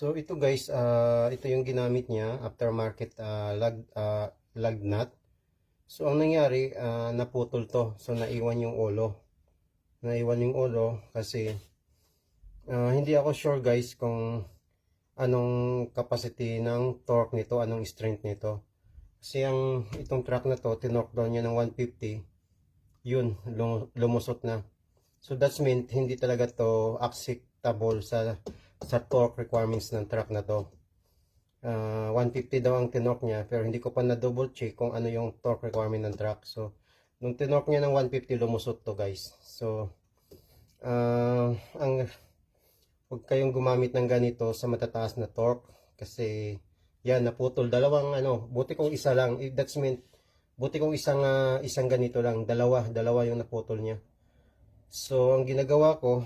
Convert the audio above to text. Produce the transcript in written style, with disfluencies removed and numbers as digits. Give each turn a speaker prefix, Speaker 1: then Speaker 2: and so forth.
Speaker 1: So ito guys, ito yung ginamit niya aftermarket lug nut. So ang nangyari, naputol to. So naiwan yung ulo. Naiwan yung ulo kasi hindi ako sure guys kung anong capacity ng torque nito, anong strength nito. Kasi itong truck na to, tinorque down niya ng 150. Yun, lumusot na. So that's meant hindi talaga to acceptable sa torque requirements ng truck na to. 150 daw ang tinorque niya, pero hindi ko pa na double check kung ano yung torque requirement ng truck. So nung tinorque niya ng 150, lumusot to guys. So huwag kayong gumamit ng ganito sa matataas na torque kasi yan, naputol. Dalawang buti kong isa lang. That's meant buti kong isang ganito lang. Dalawa yung naputol niya. So ang ginagawa ko,